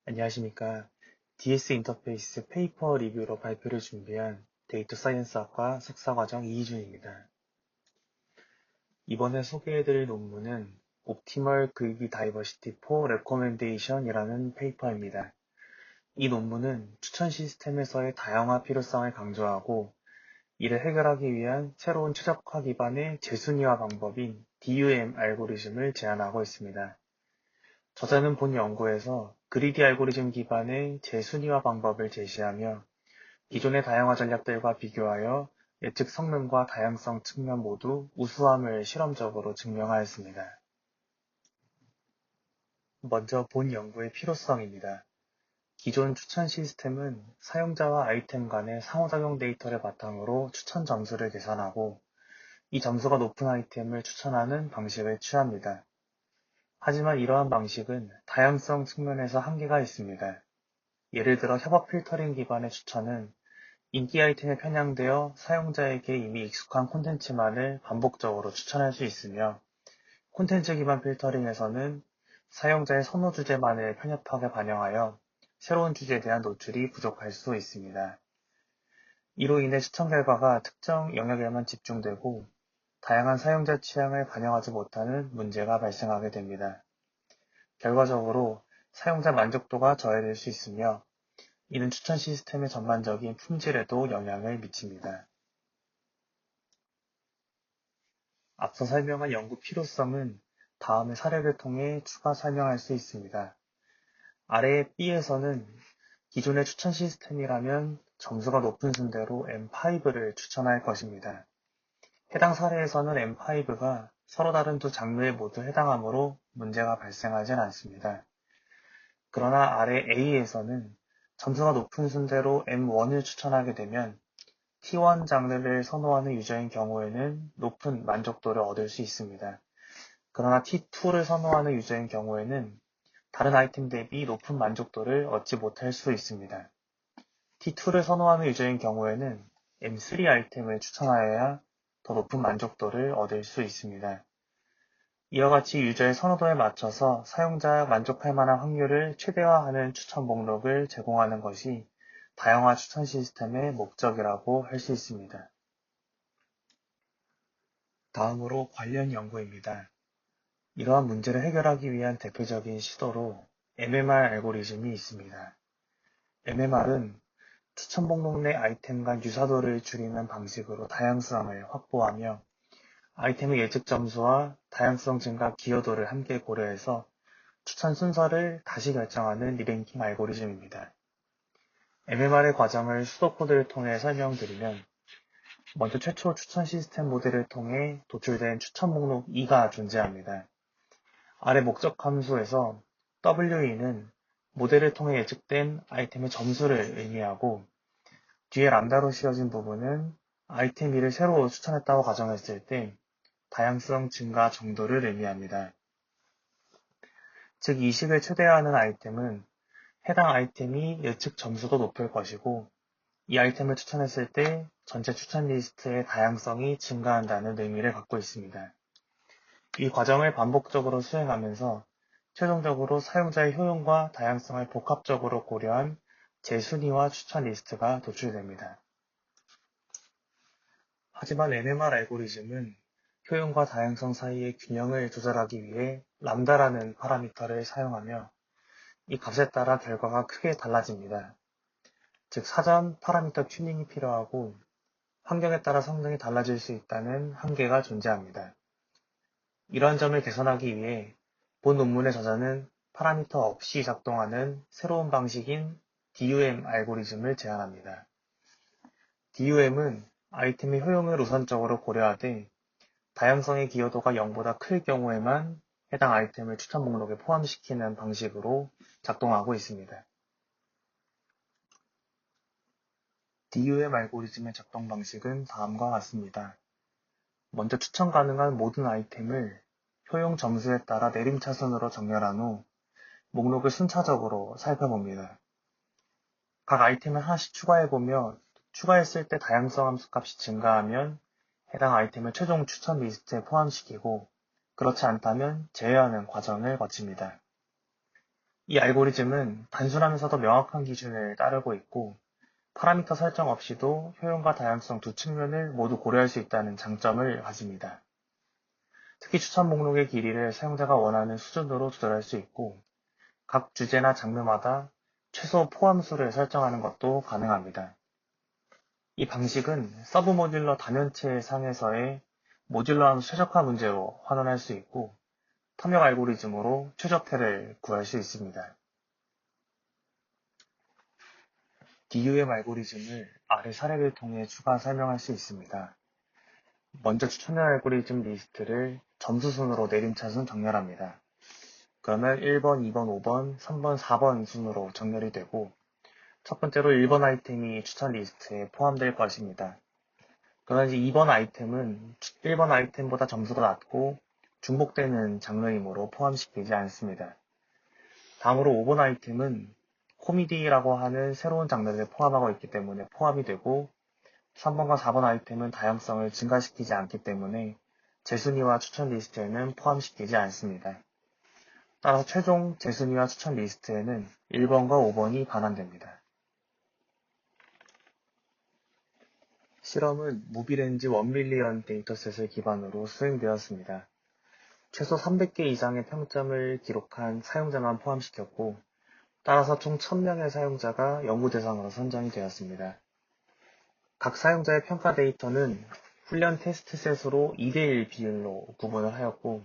안녕하십니까. DS 인터페이스 페이퍼 리뷰로 발표를 준비한 데이터 사이언스학과 석사과정 이희준입니다. 이번에 소개해드릴 논문은 Optimal Grid Diversity for Recommendation이라는 페이퍼입니다. 이 논문은 추천 시스템에서의 다양화 필요성을 강조하고 이를 해결하기 위한 새로운 최적화 기반의 재순위화 방법인 DUM 알고리즘을 제안하고 있습니다. 저자는 본 연구에서 그리디 알고리즘 기반의 재순위화 방법을 제시하며 기존의 다양화 전략들과 비교하여 예측 성능과 다양성 측면 모두 우수함을 실험적으로 증명하였습니다. 먼저 본 연구의 필요성입니다. 기존 추천 시스템은 사용자와 아이템 간의 상호작용 데이터를 바탕으로 추천 점수를 계산하고 이 점수가 높은 아이템을 추천하는 방식을 취합니다. 하지만 이러한 방식은 다양성 측면에서 한계가 있습니다. 예를 들어 협업 필터링 기반의 추천은 인기 아이템에 편향되어 사용자에게 이미 익숙한 콘텐츠만을 반복적으로 추천할 수 있으며 콘텐츠 기반 필터링에서는 사용자의 선호 주제만을 편협하게 반영하여 새로운 주제에 대한 노출이 부족할 수 있습니다. 이로 인해 추천 결과가 특정 영역에만 집중되고 다양한 사용자 취향을 반영하지 못하는 문제가 발생하게 됩니다. 결과적으로 사용자 만족도가 저해될 수 있으며 이는 추천 시스템의 전반적인 품질에도 영향을 미칩니다. 앞서 설명한 연구 필요성은 다음의 사례를 통해 추가 설명할 수 있습니다. 아래의 B에서는 기존의 추천 시스템이라면 점수가 높은 순대로 M5를 추천할 것입니다. 해당 사례에서는 M5가 서로 다른 두 장르에 모두 해당하므로 문제가 발생하진 않습니다. 그러나 아래 A에서는 점수가 높은 순대로 M1을 추천하게 되면 T1 장르를 선호하는 유저인 경우에는 높은 만족도를 얻을 수 있습니다. 그러나 T2를 선호하는 유저인 경우에는 다른 아이템 대비 높은 만족도를 얻지 못할 수 있습니다. T2를 선호하는 유저인 경우에는 M3 아이템을 추천하여야 더 높은 만족도를 얻을 수 있습니다. 이와 같이 유저의 선호도에 맞춰서 사용자가 만족할 만한 확률을 최대화하는 추천 목록을 제공하는 것이 다양화 추천 시스템의 목적이라고 할 수 있습니다. 다음으로 관련 연구입니다. 이러한 문제를 해결하기 위한 대표적인 시도로 MMR 알고리즘이 있습니다. MMR은 추천 목록 내 아이템 간 유사도를 줄이는 방식으로 다양성을 확보하며 아이템의 예측 점수와 다양성 증가 기여도를 함께 고려해서 추천 순서를 다시 결정하는 리랭킹 알고리즘입니다. MMR의 과정을 수도코드를 통해 설명드리면 먼저 최초 추천 시스템 모델을 통해 도출된 추천 목록 2가 존재합니다. 아래 목적 함수에서 WE는 모델을 통해 예측된 아이템의 점수를 의미하고 뒤에 람다로 씌워진 부분은 아이템 2를 새로 추천했다고 가정했을 때 다양성 증가 정도를 의미합니다. 즉 이식을 최대화하는 아이템은 해당 아이템이 예측 점수도 높을 것이고 이 아이템을 추천했을 때 전체 추천 리스트의 다양성이 증가한다는 의미를 갖고 있습니다. 이 과정을 반복적으로 수행하면서 최종적으로 사용자의 효용과 다양성을 복합적으로 고려한 재순위와 추천 리스트가 도출됩니다. 하지만 NMR 알고리즘은 효용과 다양성 사이의 균형을 조절하기 위해 람다라는 파라미터를 사용하며 이 값에 따라 결과가 크게 달라집니다. 즉 사전 파라미터 튜닝이 필요하고 환경에 따라 성능이 달라질 수 있다는 한계가 존재합니다. 이러한 점을 개선하기 위해 본 논문의 저자는 파라미터 없이 작동하는 새로운 방식인 DUM 알고리즘을 제안합니다. DUM은 아이템의 효용을 우선적으로 고려하되 다양성의 기여도가 0보다 클 경우에만 해당 아이템을 추천 목록에 포함시키는 방식으로 작동하고 있습니다. DUM 알고리즘의 작동 방식은 다음과 같습니다. 먼저 추천 가능한 모든 아이템을 효용 점수에 따라 내림차순으로 정렬한 후 목록을 순차적으로 살펴봅니다. 각 아이템을 하나씩 추가해보며 추가했을 때 다양성 함수 값이 증가하면 해당 아이템을 최종 추천 리스트에 포함시키고 그렇지 않다면 제외하는 과정을 거칩니다. 이 알고리즘은 단순하면서도 명확한 기준을 따르고 있고 파라미터 설정 없이도 효용과 다양성 두 측면을 모두 고려할 수 있다는 장점을 가집니다. 특히 추천 목록의 길이를 사용자가 원하는 수준으로 조절할 수 있고 각 주제나 장르마다 최소 포함수를 설정하는 것도 가능합니다. 이 방식은 서브 모듈러 다면체 상에서의 모듈러 함수 최적화 문제로 환원할 수 있고 탐욕 알고리즘으로 최적태를 구할 수 있습니다. DUM 알고리즘을 아래 사례를 통해 추가 설명할 수 있습니다. 먼저 추천할 알고리즘 리스트를 점수 순으로 내림차순 정렬합니다. 그러면 1번, 2번, 5번, 3번, 4번 순으로 정렬이 되고 첫 번째로 1번 아이템이 추천 리스트에 포함될 것입니다. 그러나 이제 2번 아이템은 1번 아이템보다 점수가 낮고 중복되는 장르이므로 포함시키지 않습니다. 다음으로 5번 아이템은 코미디라고 하는 새로운 장르를 포함하고 있기 때문에 포함이 되고 3번과 4번 아이템은 다양성을 증가시키지 않기 때문에 재순위와 추천 리스트에는 포함시키지 않습니다. 따라서 최종 재순위와 추천 리스트에는 1번과 5번이 반환됩니다. 실험은 무비렌지 1밀리언 데이터셋을 기반으로 수행되었습니다. 최소 300개 이상의 평점을 기록한 사용자만 포함시켰고 따라서 총 1000명의 사용자가 연구 대상으로 선정이 되었습니다. 각 사용자의 평가 데이터는 훈련 테스트셋으로 2대1 비율로 구분을 하였고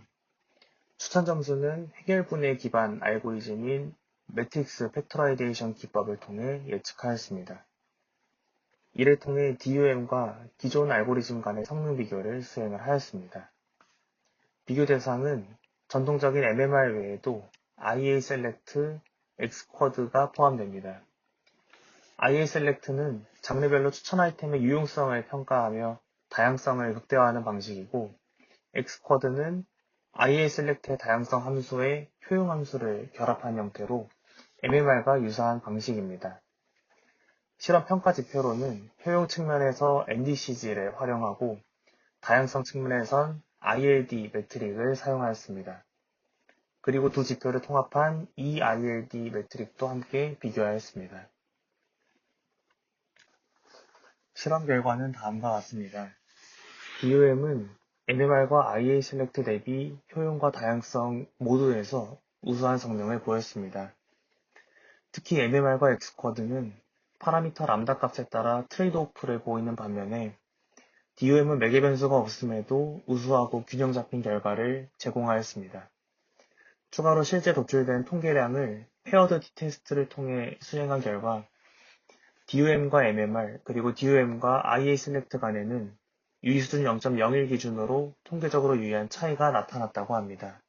추천 점수는 해결분해 기반 알고리즘인 매트릭스 팩토라이제이션 기법을 통해 예측하였습니다. 이를 통해 DUM과 기존 알고리즘 간의 성능 비교를 수행을 하였습니다. 비교 대상은 전통적인 MMR 외에도 IA Select, X쿼드가 포함됩니다. IA Select는 장르별로 추천 아이템의 유용성을 평가하며 다양성을 극대화하는 방식이고 X쿼드는 IA Select의 다양성 함수에 효용 함수를 결합한 형태로 MMR과 유사한 방식입니다. 실험 평가 지표로는 효용 측면에서 NDCG를 활용하고 다양성 측면에선 ILD 매트릭을 사용하였습니다. 그리고 두 지표를 통합한 EILD 매트릭도 함께 비교하였습니다. 실험 결과는 다음과 같습니다. DUM은 MMR과 IA Select 대비 효용과 다양성 모두에서 우수한 성능을 보였습니다. 특히 MMR과 X쿼드는 파라미터 람다 값에 따라 트레이드오프를 보이는 반면에 DUM은 매개 변수가 없음에도 우수하고 균형 잡힌 결과를 제공하였습니다. 추가로 실제 도출된 통계량을 페어드 t-테스트를 통해 수행한 결과 DUM과 MMR 그리고 DUM과 IA Select 간에는 유의수준 0.01 기준으로 통계적으로 유의한 차이가 나타났다고 합니다.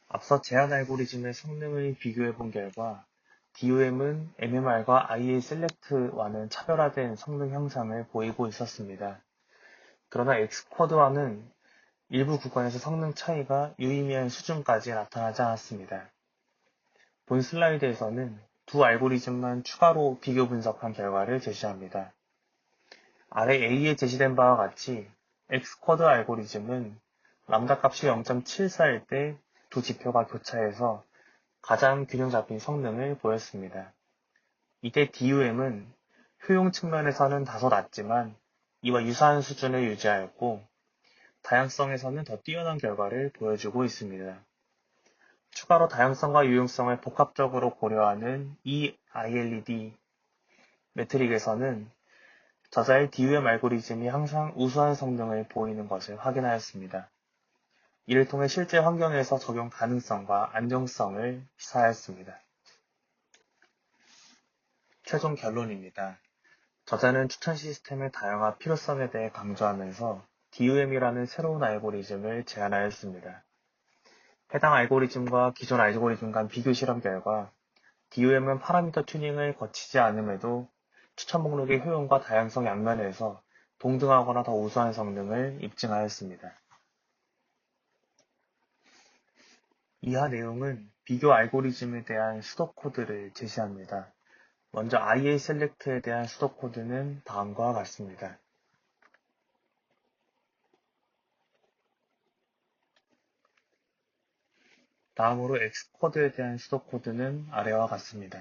앞서 제한 알고리즘의 성능을 비교해 본 결과 DUM은 MMR과 IA Select와는 차별화된 성능 형상을 보이고 있었습니다. 그러나 X쿼드와는 일부 구간에서 성능 차이가 유의미한 수준까지 나타나지 않았습니다. 본 슬라이드에서는 두 알고리즘만 추가로 비교 분석한 결과를 제시합니다. 아래 A에 제시된 바와 같이 X쿼드 알고리즘은 람다 값이 0.74일 때 두 지표가 교차해서 가장 균형 잡힌 성능을 보였습니다. 이때 DUM은 효용 측면에서는 다소 낮지만 이와 유사한 수준을 유지하였고 다양성에서는 더 뛰어난 결과를 보여주고 있습니다. 추가로 다양성과 유용성을 복합적으로 고려하는 EILD 매트릭에서는 저자의 DUM 알고리즘이 항상 우수한 성능을 보이는 것을 확인하였습니다. 이를 통해 실제 환경에서 적용 가능성과 안정성을 시사하였습니다. 최종 결론입니다. 저자는 추천 시스템의 다양한 필요성에 대해 강조하면서 DUM이라는 새로운 알고리즘을 제안하였습니다. 해당 알고리즘과 기존 알고리즘 간 비교 실험 결과 DUM은 파라미터 튜닝을 거치지 않음에도 추천 목록의 효용과 다양성 양면에서 동등하거나 더 우수한 성능을 입증하였습니다. 이하 내용은 비교 알고리즘에 대한 수도 코드를 제시합니다. 먼저 IA Select에 대한 수도 코드는 다음과 같습니다. 다음으로 엑스코드에 대한 수도 코드는 아래와 같습니다.